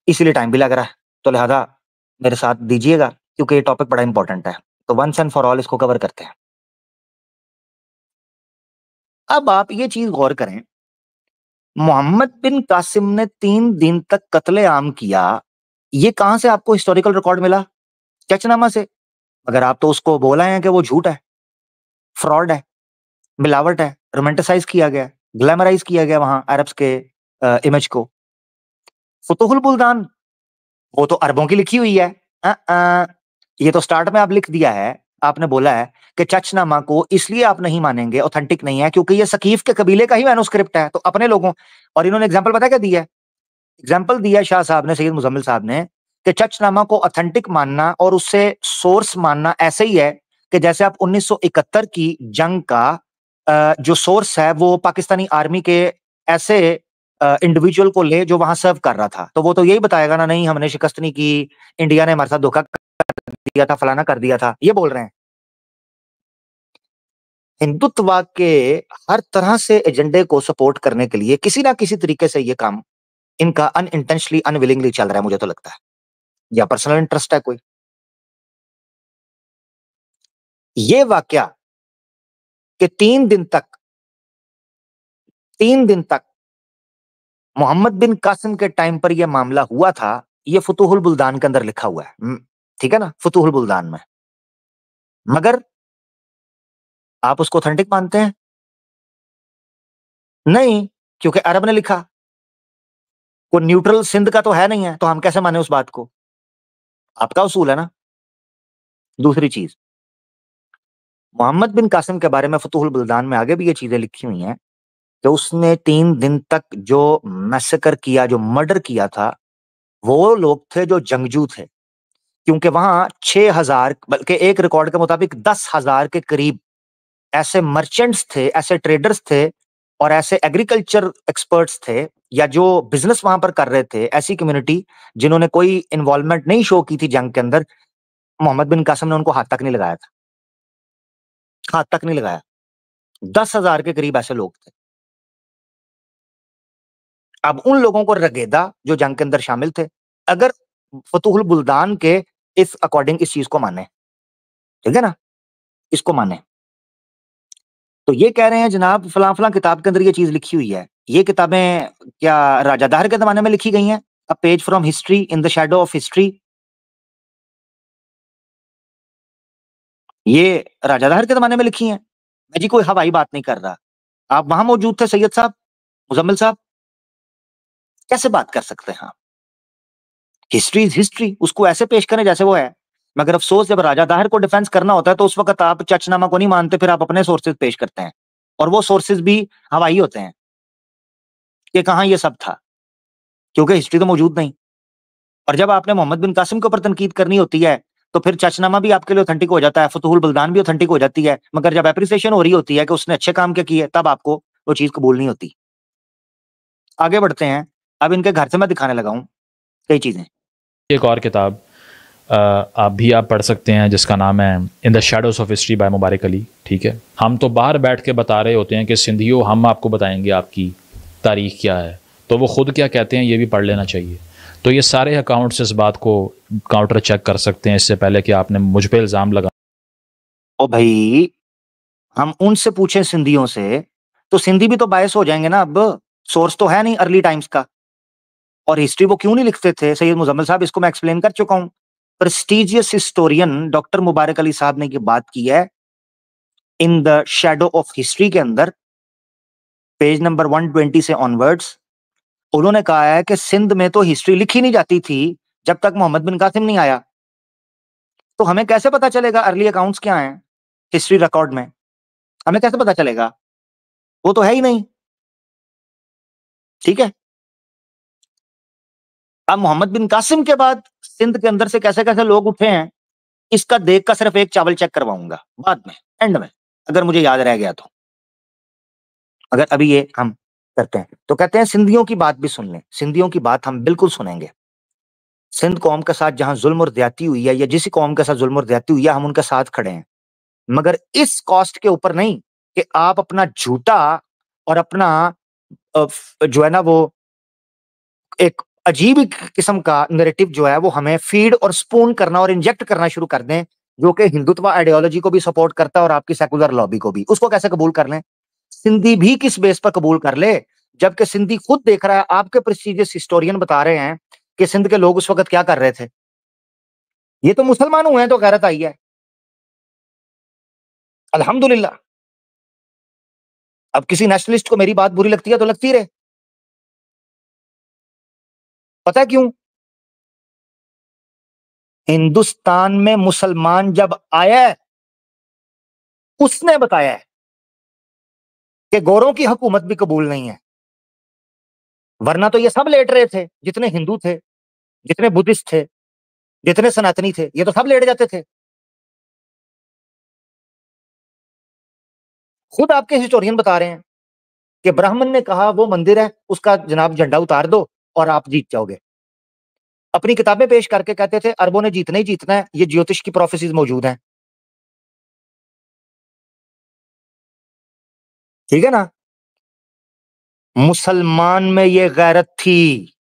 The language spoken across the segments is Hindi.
इसीलिए टाइम भी लग रहा है, तो लिहाजा मेरे साथ दीजिएगा क्योंकि ये टॉपिक बड़ा इंपॉर्टेंट है। तो वंस एंड फॉर ऑल इसको कवर करते हैं। अब आप ये चीज गौर करें, मोहम्मद बिन कासिम ने 3 दिन तक कत्लेआम किया, ये कहां से आपको हिस्टोरिकल रिकॉर्ड मिला? चचनामा से। अगर आप तो उसको बोला है कि वो झूठ है, फ्रॉड है, मिलावट है, रोमांटिसाइज किया गया, ग्लैमराइज किया गया वहां अरब्स के इमेज को। फुतुहुल बुल्दान वो तो अरबों की लिखी हुई है। ये तो स्टार्ट में आप लिख दिया है, आपने बोला है कि चचनामा को इसलिए आप नहीं मानेंगे, ऑथेंटिक नहीं है, क्योंकि ये सकीफ के कबीले का ही मैन्युस्क्रिप्ट है, तो अपने लोगों। और इन्होंने एग्जाम्पल पता क्या दिया है? एग्जाम्पल दिया शाह साहब ने, सैयद मुजम्मिल साहब ने, कि चचनामा को ऑथेंटिक मानना और उससे सोर्स मानना ऐसे ही है कि जैसे आप 1971 की जंग का जो सोर्स है वो पाकिस्तानी आर्मी के ऐसे इंडिविजुअल को ले जो वहां सर्व कर रहा था, तो वो तो यही बताएगा ना, नहीं हमने शिकस्त नहीं की, इंडिया ने हमारे साथ धोखा कर दिया था, फलाना कर दिया था, ये बोल रहे हैं। हिंदुत्व के हर तरह से एजेंडे को सपोर्ट करने के लिए किसी ना किसी तरीके से ये काम इनका अनइंटेंशनली अनविलिंगली चल रहा है, मुझे तो लगता है, या पर्सनल इंटरेस्ट है कोई। ये वाकया कि 3 दिन तक मोहम्मद बिन कासिम के टाइम पर यह मामला हुआ था, ये फुतुहुल बुल्दान के अंदर लिखा हुआ है। ठीक है ना, फुतुहुल बुल्दान में। मगर आप उसको ऑथेंटिक मानते हैं? नहीं, क्योंकि अरब ने लिखा, कोई न्यूट्रल सिंध का तो है नहीं है, तो हम कैसे माने उस बात को? आपका उसूल है ना। दूसरी चीज, मोहम्मद बिन कासिम के बारे में फुतुहुल बुल्दान में आगे भी ये चीजें लिखी हुई हैं कि उसने 3 दिन तक जो मैसेकर किया, जो मर्डर किया था, वो लोग थे जो जंगजू थे, क्योंकि वहां 6,000 बल्कि एक रिकॉर्ड के मुताबिक 10,000 के करीब ऐसे मर्चेंट्स थे, ऐसे ट्रेडर्स थे और ऐसे एग्रीकल्चर एक्सपर्ट्स थे, या जो बिजनेस वहां पर कर रहे थे, ऐसी कम्युनिटी जिन्होंने कोई इन्वॉल्वमेंट नहीं शो की थी जंग के अंदर, मोहम्मद बिन कासिम ने उनको हाथ तक नहीं लगाया था, हाथ तक नहीं लगाया। 10,000 के करीब ऐसे लोग थे। अब उन लोगों को रगेदा जो जंग के अंदर शामिल थे, अगर फतुहुल बुल्दान के इस अकॉर्डिंग इस चीज को माने, ठीक है ना, इसको माने, तो ये कह रहे हैं जनाब फलां फलां किताब के अंदर ये चीज लिखी हुई है। ये किताबें क्या राजादार के जमाने में लिखी गई हैं? A page from history in the shadow of history, ये राजादार के जमाने में लिखी हैं। मैं जी कोई हवाई बात नहीं कर रहा, आप वहां मौजूद थे सैयद साहब, मुजम्मिल साहब, कैसे बात कर सकते हैं आप? हिस्ट्री इज हिस्ट्री, उसको ऐसे पेश करें जैसे वो है। मगर अफसोस, जब राजा दाहिर को डिफेंस करना होता है तो उस वक्त आप चचनामा को नहीं मानते, फिर आप अपने सोर्सेज पेश करते हैं, और वो सोर्सेज भी हवाई होते हैं कि कहां ये सब था, क्योंकि हिस्ट्री तो मौजूद नहीं। और जब आपने मोहम्मद बिन कासिम के ऊपर तनकीद करनी होती है तो फिर चचनामा भी आपके लिए ऑथेंटिक हो जाता है, फतुहुल बुल्दान भी ऑथेंटिक हो जाती है, मगर जब एप्रिसिएशन हो रही होती है कि उसने अच्छे काम क्या किए, तब आपको वो चीज कबूल नहीं होती। आगे बढ़ते हैं, अब इनके घर से मैं दिखाने लगा हूं कई चीजें। एक और किताब आप पढ़ सकते हैं जिसका नाम है in the shadows of history by Mubarak Ali. ठीक है, हम तो बाहर बैठ के बता रहे होते हैं कि सिंधियों हम आपको बताएंगे आपकी तारीख क्या है, तो वो खुद क्या कहते हैं ये भी पढ़ लेना चाहिए। तो ये सारे अकाउंट्स इस बात को काउंटर चेक कर सकते हैं इससे पहले कि आपने मुझ पे इल्ज़ाम लगा। ओ भाई, हम उनसे पूछें सिंधियों से तो सिंधी भी तो बायस हो जाएंगे ना। अब सोर्स तो है नहीं अर्ली टाइम्स का, और हिस्ट्री वो क्यों नहीं लिखते थे सैयद मुजम्मिल साहब, इसको मैं एक्सप्लेन कर चुका हूं। प्रेस्टिजियस हिस्टोरियन डॉक्टर मुबारक अली साहब ने ये बात की है in the shadow of history के अंदर, पेज नंबर 120 से ऑनवर्ड्स। उन्होंने कहा है कि सिंध में तो हिस्ट्री लिखी नहीं जाती थी जब तक मोहम्मद बिन कासिम नहीं आया। तो हमें कैसे पता चलेगा अर्ली अकाउंट्स क्या हैं हिस्ट्री रिकॉर्ड में? हमें कैसे पता चलेगा? वो तो है ही नहीं। ठीक है, अब मोहम्मद बिन कासिम के बाद सिंध के अंदर से कैसे कैसे लोग उठे हैं, इसका देख कर सिर्फ एक चावल चेक करवाऊंगा बाद में, एंड में, अगर मुझे याद रह गया तो। अगर अभी ये हम करते हैं तो कहते हैं सिंधियों की बात भी सुन लें। सिंधियों की बात हम बिल्कुल सुनेंगे। सिंध कौम के साथ जहां जुल्म और ज्यादती हुई है, या जिस कौम के साथ जुल्म और ज्यादती हुई है, हम उनके साथ खड़े हैं, मगर इस कॉस्ट के ऊपर नहीं कि आप अपना झूठा और अपना जो है ना वो एक अजीब किस्म का नैरेटिव जो है वो हमें फीड और स्पून करना और इंजेक्ट करना शुरू कर दें, जो कि हिंदुत्व आइडियोलॉजी को भी सपोर्ट करता है और आपकी सेकुलर लॉबी को भी। उसको कैसे कबूल कर लें? सिंधी भी किस बेस पर कबूल कर ले, जबकि सिंधी खुद देख रहा है, आपके प्रेस्टिजियस हिस्टोरियन बता रहे हैं कि सिंध के लोग उस वक्त क्या कर रहे थे। ये तो मुसलमान हुए हैं तो गैरत आई है, अल्हम्दुलिल्लाह। अब किसी नेशनलिस्ट को मेरी बात बुरी लगती है तो लगती रहे। पता है क्यों? हिंदुस्तान में मुसलमान जब आया, उसने बताया है कि गोरों की हुकूमत भी कबूल नहीं है। वरना तो ये सब लेट रहे थे, जितने हिंदू थे, जितने बुद्धिस्ट थे, जितने सनातनी थे, ये तो सब लेट जाते थे। खुद आपके हिस्टोरियन बता रहे हैं कि ब्राह्मण ने कहा वो मंदिर है, उसका जनाब झंडा उतार दो और आप जीत जाओगे। अपनी किताबें पेश करके कहते थे अरबों ने जीतना ही जीतना है, ये ज्योतिष की प्रोफेसीज मौजूद हैं। ठीक है ना? मुसलमान में ये गैरत थी।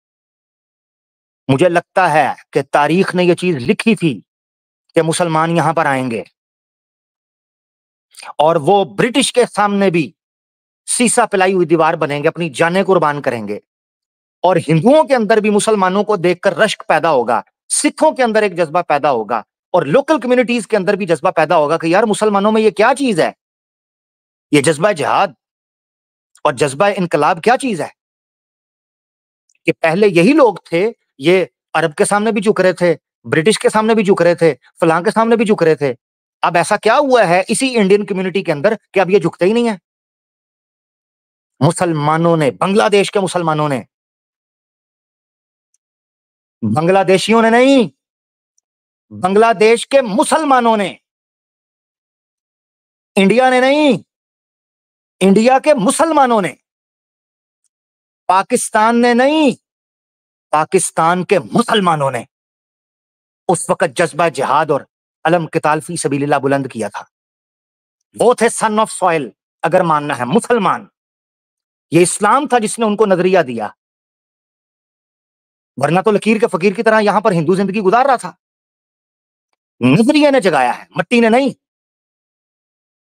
मुझे लगता है कि तारीख ने ये चीज लिखी थी कि मुसलमान यहां पर आएंगे और वो ब्रिटिश के सामने भी सीसा पिलाई हुई दीवार बनेंगे, अपनी जानें कुर्बान करेंगे। और हिंदुओं के अंदर भी मुसलमानों को देखकर रश्क पैदा होगा, सिखों के अंदर एक जज्बा पैदा होगा और लोकल कम्युनिटीज के अंदर भी जज्बा पैदा होगा कि यार मुसलमानों में ये क्या चीज है, ये जज्बा जिहाद और जज्बा इनकलाब क्या चीज है। कि पहले यही लोग थे, ये अरब के सामने भी झुक रहे थे, ब्रिटिश के सामने भी झुक रहे थे, फलां के सामने भी झुक रहे थे। अब ऐसा क्या हुआ है इसी इंडियन कम्युनिटी के अंदर कि अब ये झुकते ही नहीं है? मुसलमानों ने, बांग्लादेश के मुसलमानों ने, बांग्लादेशियों ने नहीं, बांग्लादेश के मुसलमानों ने, इंडिया ने नहीं, इंडिया के मुसलमानों ने, पाकिस्तान ने नहीं, पाकिस्तान के मुसलमानों ने उस वक्त जज्बा जिहाद और अलम क़िताल फी सबीलिल्लाह बुलंद किया था। वो थे सन ऑफ सॉइल, अगर मानना है मुसलमान। ये इस्लाम था जिसने उनको नजरिया दिया, वरना तो लकीर के फकीर की तरह यहां पर हिंदू जिंदगी गुजार रहा था। नजरिया ने जगाया है, मट्टी ने नहीं।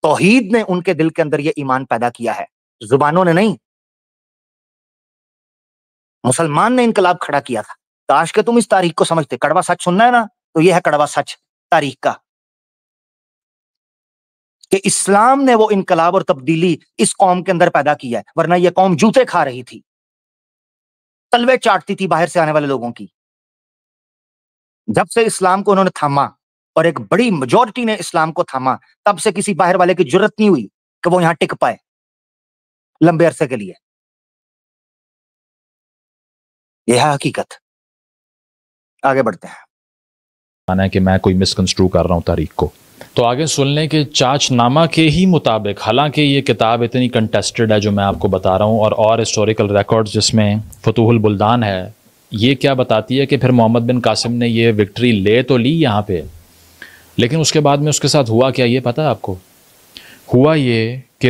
तौहीद ने उनके दिल के अंदर ये ईमान पैदा किया है, जुबानों ने नहीं। मुसलमान ने इनकलाब खड़ा किया था। काश के तुम इस तारीख को समझते। कड़वा सच सुनना है ना, तो ये है कड़वा सच तारीख का, कि इस्लाम ने वो इनकलाब और तब्दीली इस कौम के अंदर पैदा किया है, वरना ये कौम जूते खा रही थी, तलवे चाटती थी बाहर से आने वाले लोगों की। जब से इस्लाम को उन्होंने थामा और एक बड़ी मेजोरिटी ने इस्लाम को थामा, तब से किसी बाहर वाले की जरूरत नहीं हुई कि वो यहां टिक पाए लंबे अरसे के लिए। यह है हकीकत। आगे बढ़ते हैं। माना है कि मैं कोई मिसकंस्ट्रू कर रहा हूँ तारीख को। तो आगे सुन लें कि चाचनामा के ही मुताबिक, हालांकि ये किताब इतनी कंटेस्टेड है जो मैं आपको बता रहा हूँ, और हिस्टोरिकल रिकॉर्ड्स जिसमें फतूहुल बुल्दान है, ये क्या बताती है कि फिर मोहम्मद बिन कासिम ने ये विक्ट्री ले तो ली यहाँ पे, लेकिन उसके बाद में उसके साथ हुआ क्या, ये पता है आपको? हुआ ये कि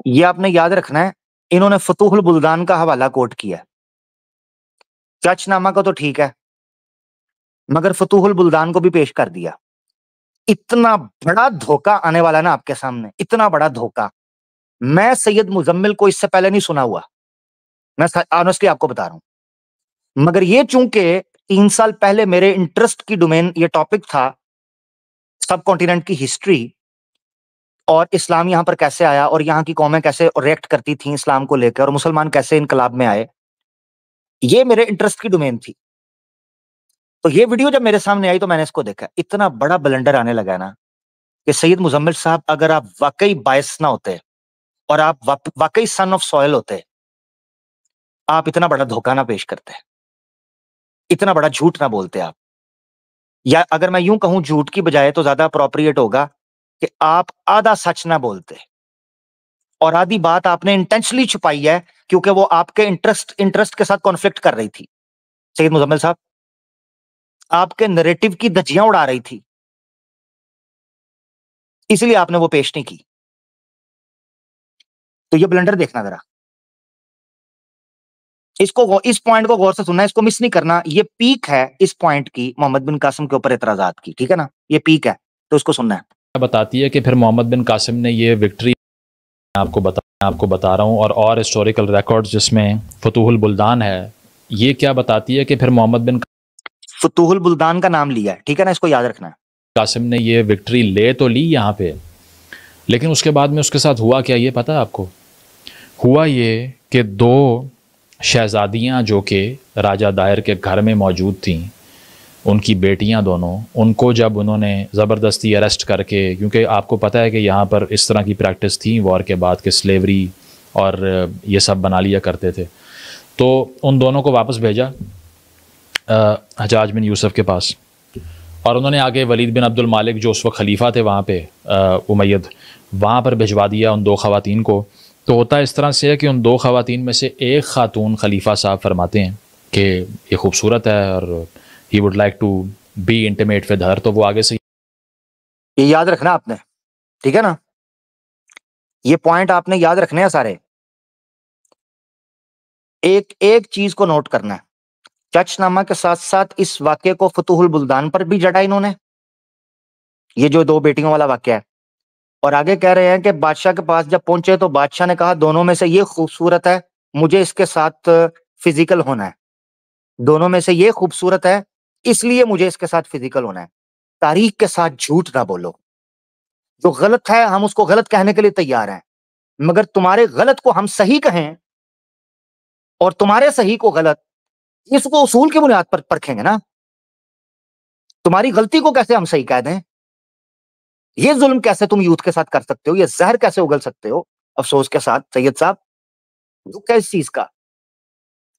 ये आपने याद रखना है, इन्होंने फतूहुल बुल्दान का हवाला कोट किया। चाचनामा को तो ठीक है, मगर फतूहुल बुल्दान को भी पेश कर दिया। इतना बड़ा धोखा आने वाला ना आपके सामने, इतना बड़ा धोखा मैं सैयद मुजम्मिल को इससे पहले नहीं सुना हुआ। मैं ऑनेस्टली आपको बता रहा हूं, मगर ये चूंकि 3 साल पहले मेरे इंटरेस्ट की डोमेन ये टॉपिक था, सब कॉन्टिनेंट की हिस्ट्री और इस्लाम यहां पर कैसे आया और यहाँ की कौमें कैसे रिएक्ट करती थी इस्लाम को लेकर और मुसलमान कैसे इनकलाब में आए, ये मेरे इंटरेस्ट की डोमेन थी। तो ये वीडियो जब मेरे सामने आई तो मैंने इसको देखा, इतना बड़ा ब्लंडर आने लगा ना कि सैयद मुजम्मिल साहब, अगर आप वाकई बायस ना होते और आप वाकई सन ऑफ सॉयल होते, आप इतना बड़ा धोखा ना पेश करते, इतना बड़ा झूठ ना बोलते आप। या अगर मैं यूं कहूं झूठ की बजाय तो ज्यादा अप्रोप्रिएट होगा कि आप आधा सच ना बोलते, और आधी बात आपने इंटेंशनली छुपाई है क्योंकि वो आपके इंटरेस्ट के साथ कॉन्फ्लिक्ट कर रही थी। सैयद मुजम्मिल साहब, आपके नैरेटिव की धज्जियां उड़ा रही थी, इसलिए आपने वो पेश नहीं की। तो ये ब्लंडर देखना जरा। इस पॉइंट को गौर से सुनना, इसको मिस नहीं करना। ये पीक है इस पॉइंट की मोहम्मद बिन कासिम के ऊपर एतराजात की, ठीक है ना, ये पीक है, तो इसको सुनना है। बताती है कि फिर मोहम्मद बिन कासिम ने ये विक्ट्री आपको बता रहा हूँ, और हिस्टोरिकल रिकॉर्ड्स जिसमें फतूहुल बुल्दान है, ये क्या बताती है कि फिर मोहम्मद बिन फतूहुल बुल्दान का नाम लिया है, ठीक है ना, इसको याद रखना है। कासिम ने ये विक्ट्री ले तो ली यहाँ पे, लेकिन उसके बाद में उसके साथ हुआ क्या, ये पता है आपको? हुआ ये कि दो शहजादियाँ जो कि राजा दायर के घर में मौजूद थीं, उनकी बेटियां दोनों, उनको जब उन्होंने ज़बरदस्ती अरेस्ट करके, क्योंकि आपको पता है कि यहाँ पर इस तरह की प्रैक्टिस थी वॉर के बाद कि स्लेवरी और ये सब बना लिया करते थे, तो उन दोनों को वापस भेजा हजाज बिन यूसुफ के पास, और उन्होंने आगे वलीद बिन अब्दुल मालिक जो उस वक्त खलीफा थे वहाँ पे उमैयद, वहाँ पर भिजवा दिया उन दो ख़वातीन को। तो होता इस तरह से है कि उन दो ख़वातीन में से एक ख़ातून खलीफा साहब फरमाते हैं कि ये खूबसूरत है और he would like to be intimate with her, तो वो आगे से ये याद रखना आपने, ठीक है ना, ये पॉइंट आपने याद रखने हैं सारे। एक एक चीज को नोट करना है, चचनामा के साथ साथ इस वाक्य को फतूहुल बुल्दान पर भी जड़ा इन्होंने, ये जो दो बेटियों वाला वाक्य है। और आगे कह रहे हैं कि बादशाह के पास जब पहुंचे तो बादशाह ने कहा दोनों में से ये खूबसूरत है, मुझे इसके साथ फिजिकल होना है। दोनों में से ये खूबसूरत है इसलिए मुझे इसके साथ फिजिकल होना है। तारीख के साथ झूठ ना बोलो। जो गलत है हम उसको गलत कहने के लिए तैयार हैं, मगर तुम्हारे गलत को हम सही कहें और तुम्हारे सही को गलत, इसको उसूल की बुनियाद पर परखेंगे ना। तुम्हारी गलती को कैसे हम सही कह दें? ये जुल्म कैसे तुम यूथ के साथ कर सकते हो? ये जहर कैसे उगल सकते हो? अफसोस के साथ सैयद साहब, दुख है इस चीज का।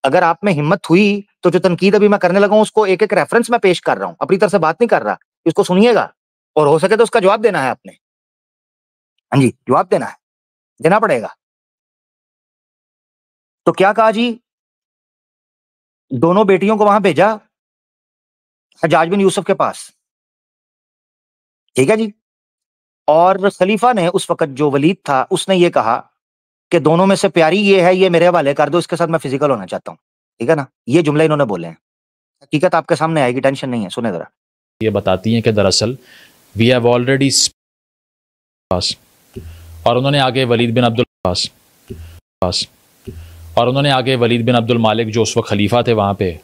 अगर आप में हिम्मत हुई तो जो तनकीद अभी मैं करने लगा हूं उसको एक एक रेफरेंस में पेश कर रहा हूं, अपनी तरफ से बात नहीं कर रहा, इसको सुनिएगा और हो सके तो उसका जवाब देना है आपने। हाँ जी, जवाब देना है, देना पड़ेगा। तो क्या कहा जी, दोनों बेटियों को वहां भेजा हज्जाज बिन यूसुफ के पास, ठीक है जी। और खलीफा ने उस वक्त जो वलीद था उसने ये कहा कि दोनों में से प्यारी ये है, ये मेरे हवाले कर दो, इसके साथ मैं फिजिकल होना चाहता हूं, ठीक है ना। ये जुमले इन्होंने बोले हैं, हकीकत आपके सामने आएगी, टेंशन नहीं है, सुने जरा। ये बताती हैं कि दरअसल वी हैव ऑलरेडी पास, और उन्होंने आगे वलीद बिन अब्दुल पास, और उन्होंने आगे वलीद बिन अब्दुल मालिक जो उस वक्त खलीफा थे वहाँ पे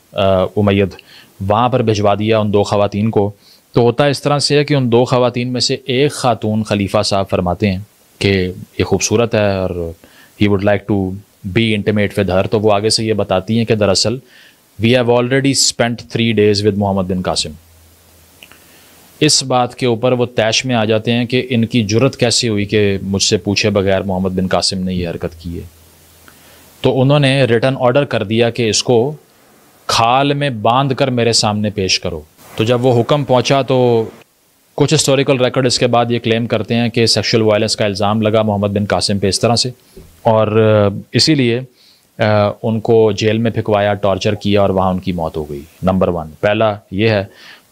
उमैयद, वहाँ पर भिजवा दिया उन दो ख़वातीन को। तो होता इस तरह से है कि उन दो ख़वातीन में से एक ख़ातून खलीफा साहब फरमाते हैं कि ये खूबसूरत है और he would like to be intimate with her, तो वो आगे से ये बताती हैं कि दरअसल we have already spent 3 days with Muhammad bin Qasim. इस बात के ऊपर वो तैश में आ जाते हैं कि इनकी जुर्रत कैसे हुई कि मुझसे पूछे बगैर मोहम्मद बिन कासिम ने ये हरकत की है। तो उन्होंने रिटर्न ऑर्डर कर दिया कि इसको खाल में बांध कर मेरे सामने पेश करो। तो जब वो हुक्म पहुंचा तो कुछ हिस्टोरिकल रिकॉर्ड इसके बाद ये क्लेम करते हैं कि सेक्सुअल वायलेंस का इल्ज़ाम लगा मोहम्मद बिन कासिम पे इस तरह से, और इसीलिए उनको जेल में फिकवाया, टॉर्चर किया और वहाँ उनकी मौत हो गई। नंबर 1 पहला ये है।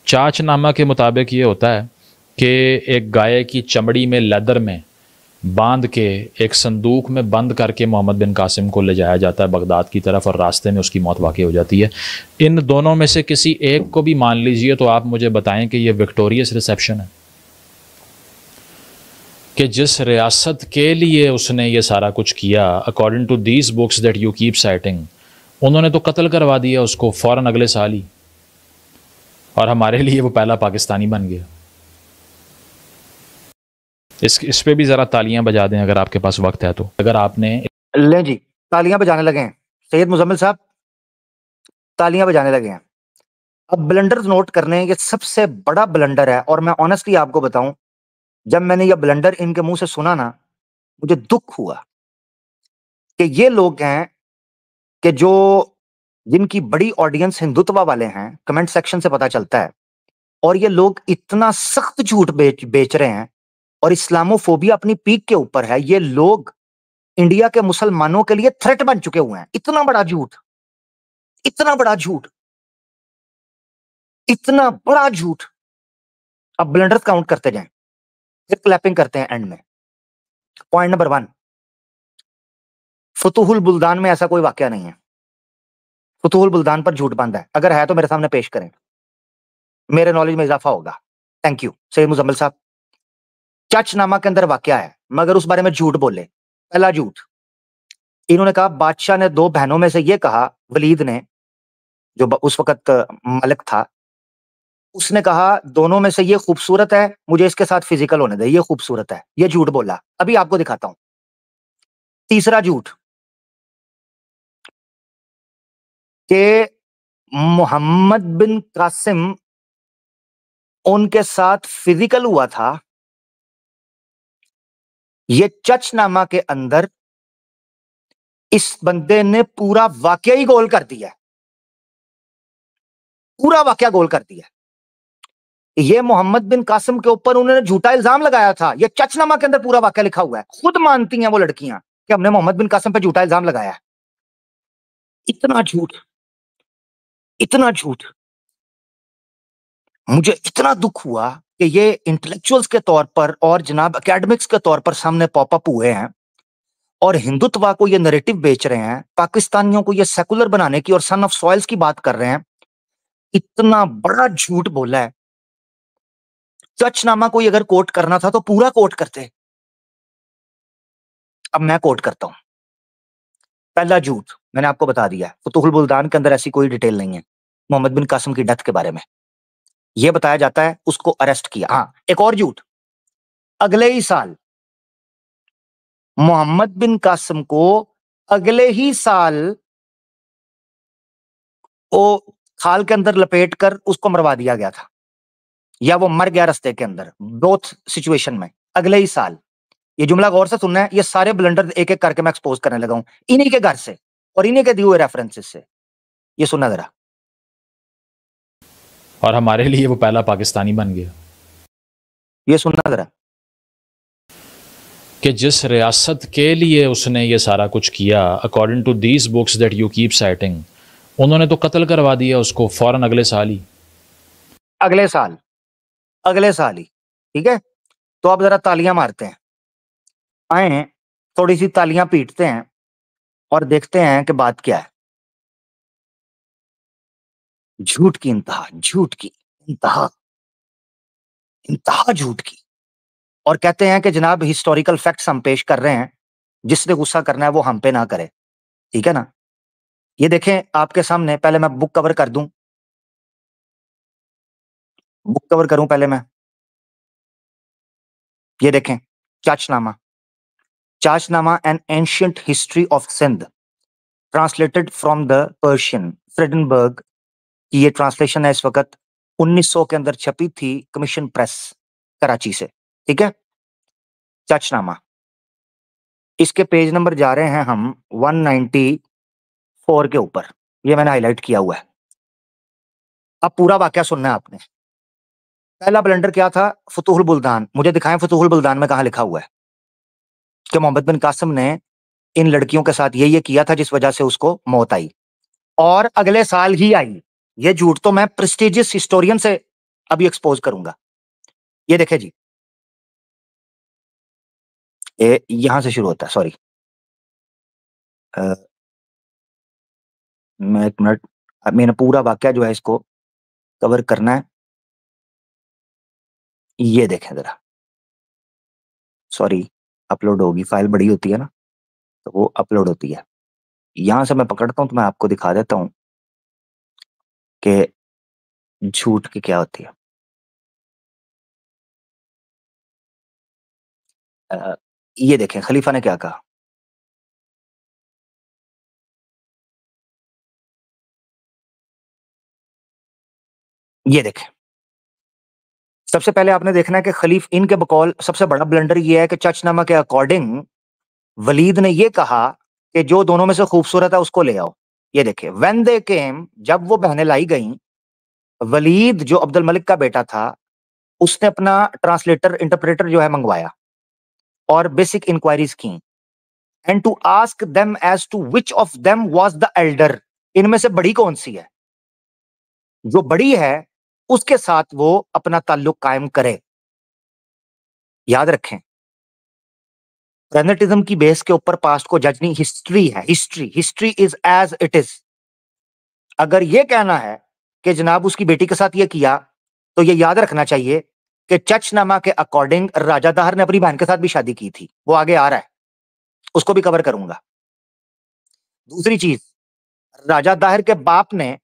चाचनामा के मुताबिक ये होता है कि एक गाय की चमड़ी में लेदर में बांध के एक संदूक में बंद करके मोहम्मद बिन कासिम को ले जाया जाता है बगदाद की तरफ, और रास्ते में उसकी मौत वाक़ई हो जाती है। इन दोनों में से किसी एक को भी मान लीजिए तो आप मुझे बताएं कि ये विक्टोरियस रिसेप्शन है, कि जिस रियासत के लिए उसने ये सारा कुछ किया, according to these books that you keep citing, उन्होंने तो कत्ल करवा दिया उसको फ़ौरन अगले साल ही, और हमारे लिए वो पहला पाकिस्तानी बन गया। इस पे भी ज़रा तालियां बजा दें अगर आपके पास वक्त है तो। अगर आपने ले जी, तालियां बजाने लगे हैं सैयद मुजम्मिल साहब, तालियां बजाने लगे हैं। अब ब्लंडर्स नोट करने, ये सबसे बड़ा ब्लंडर है, और मैं ऑनेस्टली आपको बताऊं, जब मैंने ये ब्लंडर इनके मुंह से सुना ना, मुझे दुख हुआ कि ये लोग हैं कि जो जिनकी बड़ी ऑडियंस हिंदुत्व वाले हैं, कमेंट सेक्शन से पता चलता है, और ये लोग इतना सख्त झूठ बेच रहे हैं, और इस्लामोफोबिया अपनी पीक के ऊपर है। ये लोग इंडिया के मुसलमानों के लिए थ्रेट बन चुके हुए हैं। इतना बड़ा झूठ, इतना बड़ा झूठ, इतना बड़ा झूठ। अब ब्लंडर्स काउंट करते जाएं, फिर क्लैपिंग करते हैं एंड में। पॉइंट नंबर 1, फतूहुल बुल्दान में ऐसा कोई वाकया नहीं है। फतूहुल बुल्दान पर झूठ बांधा है? अगर है तो मेरे सामने पेश करें, मेरे नॉलेज में इजाफा होगा। थैंक यू सैयद मुजम्मिल साहब। चचनामा के अंदर वाकया है, मगर उस बारे में झूठ बोले। पहला झूठ, इन्होंने कहा बादशाह ने दो बहनों में से ये कहा, वलीद ने, जो उस वक्त मलिक था, उसने कहा दोनों में से ये खूबसूरत है, मुझे इसके साथ फिजिकल होने दे, ये खूबसूरत है। ये झूठ बोला, अभी आपको दिखाता हूं। तीसरा झूठ कि मोहम्मद बिन कासिम उनके साथ फिजिकल हुआ था। ये चचनामा के अंदर इस बंदे ने पूरा वाकया ही गोल कर दिया, पूरा वाकया गोल कर दिया। ये मोहम्मद बिन कासिम के ऊपर उन्होंने झूठा इल्जाम लगाया था, ये चचनामा के अंदर पूरा वाकया लिखा हुआ है। खुद मानती हैं वो लड़कियां कि हमने मोहम्मद बिन कासिम पे झूठा इल्जाम लगाया है। इतना झूठ, इतना झूठ। मुझे इतना दुख हुआ कि ये इंटेलेक्चुअल्स के तौर पर और जनाब एकेडमिक्स के तौर पर सामने पॉपअप हुए हैं और हिंदुत्व को ये नैरेटिव बेच रहे हैं, पाकिस्तानियों को ये सेकुलर बनाने की और सन ऑफ सॉइल्स की बात कर रहे हैं। इतना बड़ा झूठ बोला है। चचनामा कोई अगर कोट करना था तो पूरा कोट करते। अब मैं कोट करता हूं। पहला झूठ मैंने आपको बता दिया, फतूहुल बुल्दान के अंदर ऐसी कोई डिटेल नहीं है मोहम्मद बिन कासिम की डेथ के बारे में। यह बताया जाता है उसको अरेस्ट किया। हाँ, एक और झूठ, अगले ही साल मोहम्मद बिन कासिम को अगले ही साल वो खाल के अंदर लपेट कर उसको मरवा दिया गया था, या वो मर गया रास्ते के अंदर, बोथ सिचुएशन में अगले ही साल। ये जुमला गौर से सुनना है, ये सारे ब्लंडर एक एक करके मैं एक्सपोज करने लगा हूं इन्हीं के घर से और इन्हीं के दिए हुए रेफरेंसेस से। ये सुनना जरा। और हमारे लिए वो पहला पाकिस्तानी बन गया। ये सुनना जरा कि जिस रियासत के लिए उसने ये सारा कुछ किया, according to these books that you keep citing, उन्होंने तो कत्ल करवा दिया उसको फौरन अगले साल ही। अगले साल, अगले साल ही। ठीक है, तो अब जरा तालियां मारते हैं, आए थोड़ी सी तालियां पीटते हैं और देखते हैं कि बात क्या है। झूठ की इंतहा, झूठ की इंतहा, इंतहा झूठ की। और कहते हैं कि जनाब हिस्टोरिकल फैक्ट्स हम पेश कर रहे हैं, जिसने गुस्सा करना है वो हम पे ना करे। ठीक है ना। ये देखें आपके सामने, पहले मैं बुक कवर कर दूं, बुक कवर करूं पहले मैं। ये देखें, Chachnama, Chachnama an ancient history of Sindh, translated from the Persian, Fredunbeg की ये ट्रांसलेशन है। इस वक्त 1900 के अंदर छपी थी, कमीशन प्रेस कराची से। ठीक है, चाचनामा। इसके पेज नंबर जा रहे हैं हम 194 के ऊपर, ये मैंने हाईलाइट किया हुआ है। अब पूरा वाकया सुनना है आपने। पहला ब्लंडर क्या था, फतूहुल बुल्दान। मुझे दिखाएं फतूहुल बुल्दान में कहां लिखा हुआ है कि मोहम्मद बिन कासिम ने इन लड़कियों के साथ ये किया था जिस वजह से उसको मौत आई, और अगले साल ही आई। ये झूठ तो मैं प्रेस्टिजियस हिस्टोरियन से अभी एक्सपोज करूंगा। ये देखे जी, यहां से शुरू होता है, सॉरी, मैं एक मिनट, मैंने पूरा वाकया जो है इसको कवर करना है। ये देखें जरा, सॉरी, अपलोड होगी, फाइल बड़ी होती है ना तो वो अपलोड होती है। यहां से मैं पकड़ता हूं तो मैं आपको दिखा देता हूं कि झूठ की क्या होती है। ये देखें खलीफा ने क्या कहा। ये देखें, सबसे पहले आपने देखना है कि खलीफ इनके बकौल सबसे बड़ा ब्लंडर ये है कि चचनामा के अकॉर्डिंग वलीद ने ये कहा कि जो दोनों में से खूबसूरत है उसको ले आओ। ये देखिए, व्हेन दे केम, जब वो बहनें लाई गईं, वलीद जो अब्दुल मलिक का बेटा था उसने अपना ट्रांसलेटर इंटरप्रेटर जो है मंगवाया और बेसिक इंक्वायरीज की, and to ask them as to which of them was the elder, इनमें से बड़ी कौन सी है, जो बड़ी है उसके साथ वो अपना ताल्लुक कायम करे। याद रखें, प्रेजेंटिज्म की बेस के ऊपर पास्ट को जज नहीं, हिस्ट्री है, history, history is as it is. अगर ये कहना है कि जनाब उसकी बेटी के साथ ये किया, तो ये याद रखना चाहिए कि चचनामा के अकॉर्डिंग राजा दाहर ने अपनी बहन के साथ भी शादी की थी। वो आगे आ रहा है, उसको भी कवर करूंगा। दूसरी चीज, राजा दाहिर के बाप ने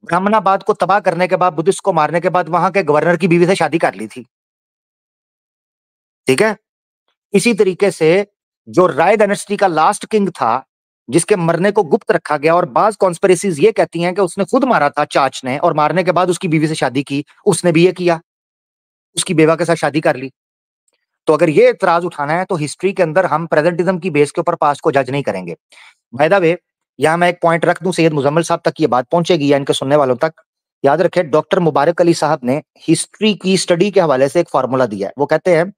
ब्राह्मणाबाद को तबाह करने के बाद, बुद्धिस्ट को मारने के बाद, वहां के गवर्नर की बीवी से शादी कर ली थी। ठीक है। इसी तरीके से जो राय डायनेस्टी का लास्ट किंग था, जिसके मरने को गुप्त रखा गया, और बाज कॉन्स्पिरेसीज ये कहती हैं कि उसने खुद मारा था चाच ने, और मारने के बाद उसकी बीवी से शादी की, उसने भी ये किया, उसकी बेवा के साथ शादी कर ली। तो अगर ये इतराज उठाना है तो हिस्ट्री के अंदर हम प्रेजेंटिज्म की बेस के ऊपर पास्ट को जज नहीं करेंगे। बाय द वे, यहां मैं एक पॉइंट रख दूं, सैयद मुजम्मिल साहब तक ये बात पहुंचेगी या इनके सुनने वालों तक। याद रखें, डॉक्टर मुबारक अली साहब ने हिस्ट्री की स्टडी के हवाले से एक फॉर्मूला दिया है। वो कहते हैं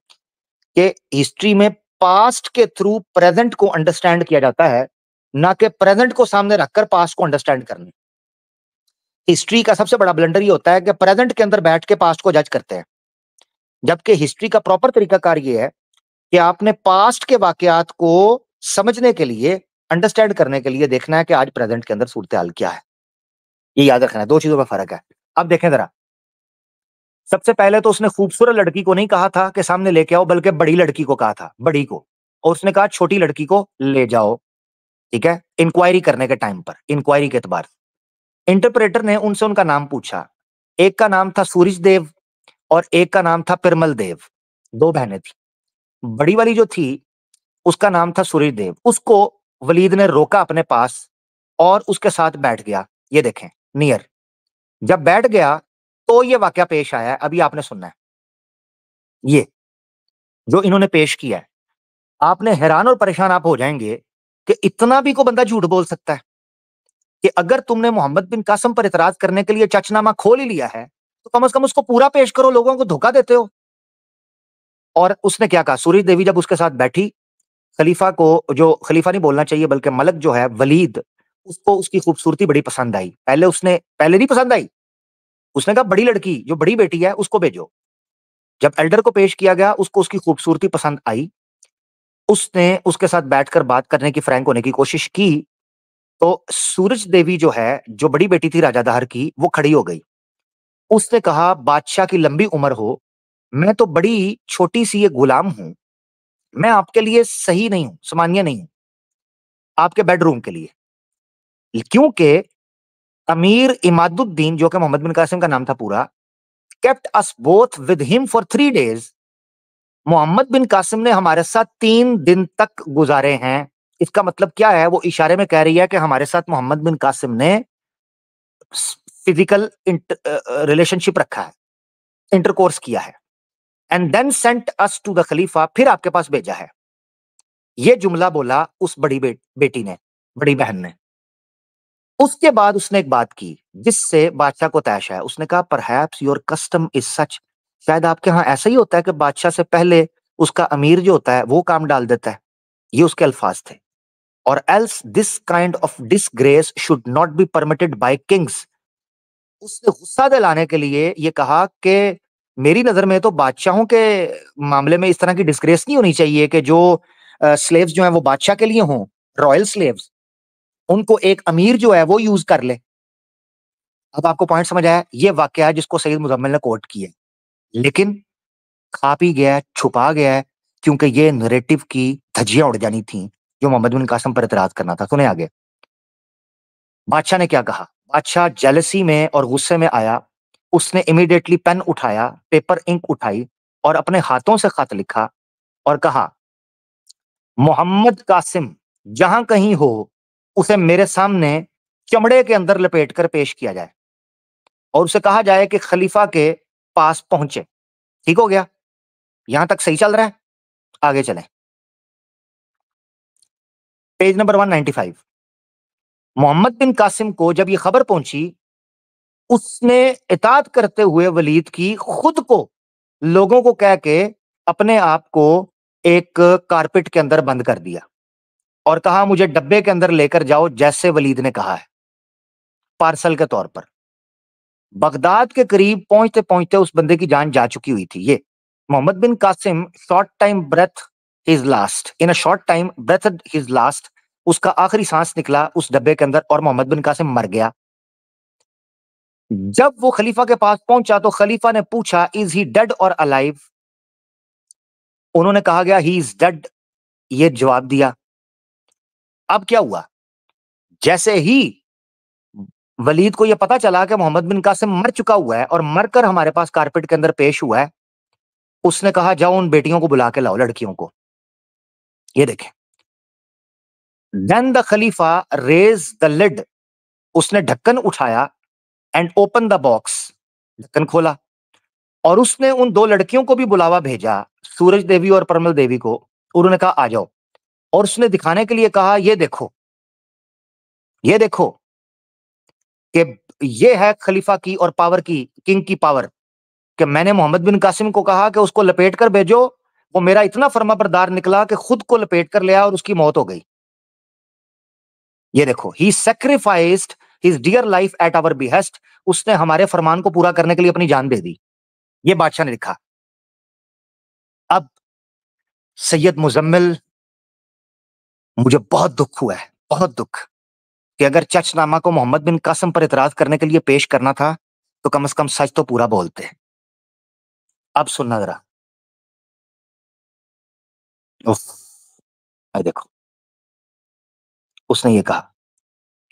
कि हिस्ट्री में पास्ट के थ्रू प्रेजेंट को अंडरस्टैंड किया जाता है, ना कि प्रेजेंट को सामने रखकर पास्ट को अंडरस्टैंड करने। हिस्ट्री का सबसे बड़ा ब्लंडर ये होता है कि प्रेजेंट के अंदर बैठ के पास्ट को जज करते हैं, जबकि हिस्ट्री का प्रॉपर तरीकाकार ये है कि आपने पास्ट के वाकयात को समझने के लिए, अंडरस्टैंड करने के लिए देखना है कि आज प्रेजेंट के अंदर सूरत हाल क्या है। ये याद रखना है, दो चीजों में फर्क है। अब देखें जरा, सबसे पहले तो उसने खूबसूरत लड़की को नहीं कहा था कि सामने लेके आओ, बल्कि बड़ी लड़की को कहा था, बड़ी को, और उसने कहा छोटी लड़की को ले जाओ। ठीक है, इंक्वायरी करने के टाइम पर, इंक्वायरी के एतबार से इंटरप्रेटर ने उनसे उनका नाम पूछा। एक का नाम था सूरज देव और एक का नाम था पिरमल देव। दो बहनें थी। बड़ी वाली जो थी उसका नाम था सूरज देव। उसको वलीद ने रोका अपने पास और उसके साथ बैठ गया। ये देखें नियर, जब बैठ गया तो ये वाकया पेश आया है, अभी आपने सुनना है। ये जो इन्होंने पेश किया है, आपने हैरान और परेशान आप हो जाएंगे कि इतना भी को बंदा झूठ बोल सकता है कि अगर तुमने मोहम्मद बिन कासिम पर इतराज करने के लिए चचनामा खोल ही लिया है तो कम से कम उसको पूरा पेश करो, लोगों को धोखा देते हो। और उसने क्या कहा, सूरज देवी जब उसके साथ बैठी, खलीफा को, जो खलीफा नहीं बोलना चाहिए बल्कि मलक जो है वलीद, उसको उसकी खूबसूरती बड़ी पसंद आई। पहले नहीं पसंद आई, उसने कहा बड़ी लड़की जो बड़ी बेटी है उसको भेजो। जब एल्डर को पेश किया गया, उसको उसकी खूबसूरती पसंद आई, उसने उसके साथ बैठकर बात करने की, फ्रैंक होने की कोशिश की। तो सूरज देवी जो है, जो बड़ी बेटी थी राजा दाहर की, वो खड़ी हो गई। उसने कहा बादशाह की लंबी उम्र हो, मैं तो बड़ी छोटी सी ये गुलाम हूं, मैं आपके लिए सही नहीं हूं, सामान्य नहीं हूं आपके बेडरूम के लिए। क्योंकि अमीर इमादुद्दीन, जो कि मोहम्मद बिन कासिम का नाम था पूरा, kept us both with him for 3 days। Muhammad bin Qasim ने हमारे साथ 3 दिन तक गुजारे हैं। इसका मतलब क्या है, वो इशारे में कह रही है कि हमारे साथ मोहम्मद बिन कासिम ने फिजिकल रिलेशनशिप रखा है, इंटरकोर्स किया है। And then sent us to the खलीफा, फिर आपके पास भेजा है। ये जुमला बोला उस बड़ी बेटी ने, बड़ी बहन ने। उसके बाद उसने एक बात की जिससे बादशाह को तैश है। उसने कहा perhaps your custom is such, शायद आपके यहाँ ऐसा ही होता है कि बादशाह से पहले उसका अमीर जो होता है वो काम डाल देता है। ये उसके अल्फाज थे। और else this kind of disgrace should not be permitted by Kings. उसने गुस्सा दिलाने के लिए ये कहा कि मेरी नजर में तो बादशाहों के मामले में इस तरह की डिस्ग्रेस नहीं होनी चाहिए कि जो स्लेव्स जो हैं वो बादशाह के लिए हों, रॉयल स्लेव्स, उनको एक अमीर जो है वो यूज कर ले। अब आपको पॉइंट समझ आया? ये वाकया है जिसको सैयद मुजम्मिल ने कोट किया, लेकिन खा पी गया है, छुपा गया है, क्योंकि ये नैरेटिव की धज्जियां उड़ जानी थी जो मोहम्मद बिन कासिम पर इतराज करना था। सुने आगे बादशाह ने क्या कहा। बादशाह जेलसी में और गुस्से में आया। उसने इमीडिएटली पेन उठाया, पेपर इंक उठाई और अपने हाथों से खत लिखा और कहा मोहम्मद कासिम जहां कहीं हो उसे मेरे सामने चमड़े के अंदर लपेट कर पेश किया जाए और उसे कहा जाए कि खलीफा के पास पहुंचे। ठीक हो गया? यहां तक सही चल रहा है? आगे चलें। Page number 195। Mohammad bin Qasim को जब यह खबर पहुंची, उसने इताअत करते हुए वलीद की खुद को लोगों को कह के अपने आप को एक कारपेट के अंदर बंद कर दिया और कहा मुझे डब्बे के अंदर लेकर जाओ, जैसे वलीद ने कहा है, पार्सल के तौर पर। बगदाद के करीब पहुंचते पहुंचते उस बंदे की जान जा चुकी हुई थी। ये Muhammad bin Qasim short time breath his last, in a short time breath his last, उसका आखिरी सांस निकला उस डब्बे के अंदर और मोहम्मद बिन कासिम मर गया। जब वो खलीफा के पास पहुंचा तो खलीफा ने पूछा, इज ही डेड और अलाइव? उन्होंने कहा गया ही इज डेड, ये जवाब दिया। अब क्या हुआ, जैसे ही वलीद को यह पता चला कि मोहम्मद बिन कासिम मर चुका हुआ है और मरकर हमारे पास कारपेट के अंदर पेश हुआ है, उसने कहा जाओ उन बेटियों को बुला के लाओ, लड़कियों को। ये देखें, then the khalifa raise the lid, उसने ढक्कन उठाया, एंड ओपन द बॉक्स, ढक्कन खोला, और उसने उन दो लड़कियों को भी बुलावा भेजा, सूरज देवी और परमल देवी को। उन्होंने कहा आ जाओ, और उसने दिखाने के लिए कहा ये देखो, ये देखो कि ये है खलीफा की और पावर की, किंग की पावर, कि मैंने मोहम्मद बिन कासिम को कहा कि उसको लपेट कर भेजो, वो मेरा इतना फर्माबरदार निकला कि खुद को लपेट कर ले आया और उसकी मौत हो गई। ये देखो, he sacrificed his dear life at our behest, उसने हमारे फरमान को पूरा करने के लिए अपनी जान दे दी। ये बादशाह ने लिखा। अब सैयद मुजम्मिल, मुझे बहुत दुख हुआ है, बहुत दुख, कि अगर चचनामा को मोहम्मद बिन कासिम पर इतराज करने के लिए पेश करना था तो कम से कम सच तो पूरा बोलते। अब सुनना जरा, उफ, देखो, उसने ये कहा,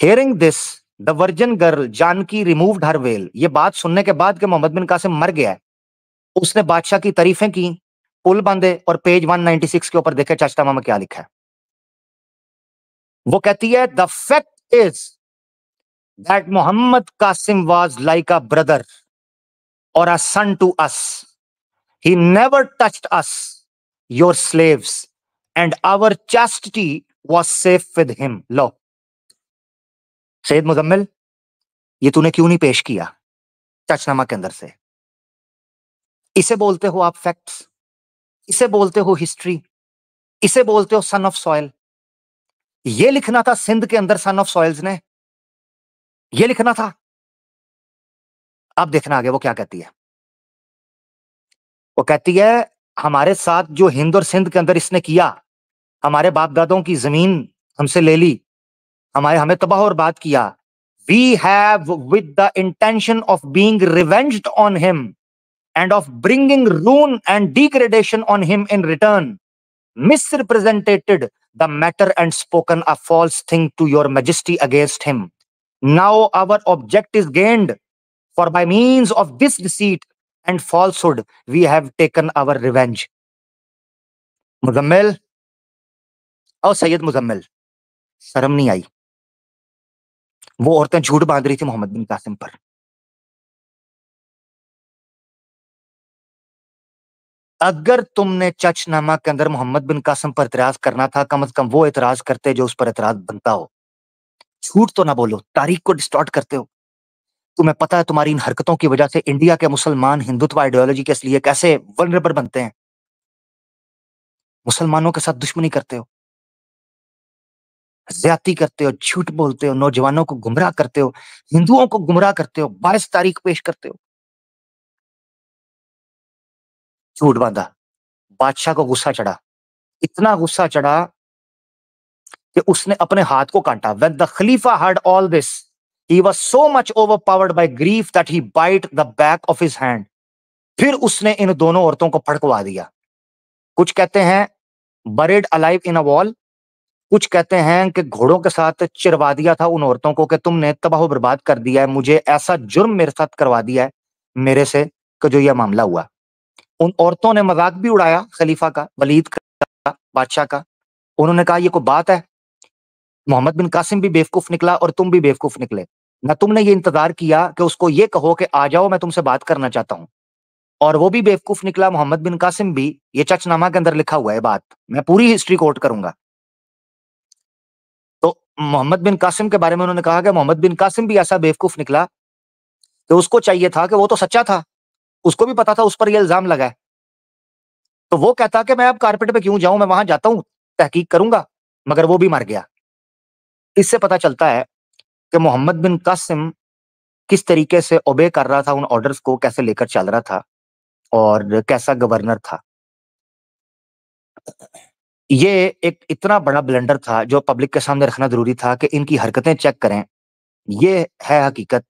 hearing this the virgin girl Janaki removed her veil, ये बात सुनने के बाद कि मोहम्मद बिन कासिम मर गया है, उसने बादशाह की तारीफें की, पुल बांधे, और पेज 196 के ऊपर देखे चचनामा में क्या लिखा है। वो कहती है, the fact is that Muhammad Qasim was like a brother और a son to us, he never touched us your slaves and our chastity was safe with him. लो सैयद मुजम्मिल, ये तूने क्यों नहीं पेश किया चचनामा के अंदर से? इसे बोलते हो आप फैक्ट्स, इसे बोलते हो हिस्ट्री, इसे बोलते हो सन ऑफ सॉइल। ये लिखना था सिंध के अंदर सन ऑफ सॉइल्स ने, ये लिखना था। अब देखना आगे वो क्या कहती है। वो कहती है, हमारे साथ जो हिंद और सिंध के अंदर इसने किया, हमारे बाप दादों की जमीन हमसे ले ली, हमें तबाह और बात किया। We have with the intention of being revenged on him and of bringing ruin and degradation on him in return, misrepresented the matter and spoken a false thing to your majesty against him. Now our object is gained, for by means of this deceit and falsehood we have taken our revenge. Muzammil, और सैयद मुजम्मिल, शर्म नहीं आई? वो औरतें झूठ बांध रही थी मोहम्मद बिन कासिम पर। अगर तुमने चचनामा के अंदर मोहम्मद बिन कासिम पर इतराज करना था, कम से कम वो इतराज करते जो उस पर इतराज बनता हो। झूठ तो ना बोलो, तारीख को डिस्टॉर्ट करते हो। तुम्हें पता है तुम्हारी इन हरकतों की वजह से इंडिया के मुसलमान हिंदुत्व आइडियोलॉजी के लिए कैसे वल्नरेबल बनते हैं। मुसलमानों के साथ दुश्मनी करते हो, ज्यादती करते हो, झूठ बोलते हो, नौजवानों को गुमराह करते हो, हिंदुओं को गुमराह करते हो, 22 तारीख पेश करते हो। झूठ बांधा, बादशाह को गुस्सा चढ़ा, इतना गुस्सा चढ़ा कि उसने अपने हाथ को काटा। When the Khalifa heard all this, he was so much overpowered by grief that he bite the back of his hand. फिर उसने इन दोनों औरतों को फड़कवा दिया। कुछ कहते हैं buried alive in a wall, कुछ कहते हैं कि घोड़ों के साथ चिरवा दिया था उन औरतों को कि तुमने तबाह बर्बाद कर दिया है, मुझे ऐसा जुर्म मेरे साथ करवा दिया है मेरे से कि जो यह मामला हुआ। उन औरतों ने मजाक भी उड़ाया खलीफा का, वलीद का, बादशाह का। उन्होंने कहा ये कोई बात है, मोहम्मद बिन कासिम भी बेवकूफ निकला और तुम भी बेवकूफ निकले ना। तुमने ये इंतजार किया कि उसको ये कहो कि आ जाओ मैं तुमसे बात करना चाहता हूं, और वो भी बेवकूफ निकला, मोहम्मद बिन कासिम भी। ये चचनामा के अंदर लिखा हुआ है बात, मैं पूरी हिस्ट्री कोट करूंगा। तो मोहम्मद बिन कासिम के बारे में उन्होंने कहा कि मोहम्मद बिन कासिम भी ऐसा बेवकूफ निकला कि उसको चाहिए था कि वो तो सच्चा था, उसको भी पता था उस पर यह इल्जाम लगा है, तो वो कहता कि मैं अब कारपेट पे क्यों जाऊं, मैं वहां जाता हूं, तहकीक करूंगा, मगर वो भी मर गया। इससे पता चलता है कि मोहम्मद बिन कासिम किस तरीके से ओबे कर रहा था उन ऑर्डर्स को, कैसे लेकर चल रहा था और कैसा गवर्नर था। ये एक इतना बड़ा ब्लंडर था जो पब्लिक के सामने रखना जरूरी था कि इनकी हरकतें चेक करें। ये है हकीकत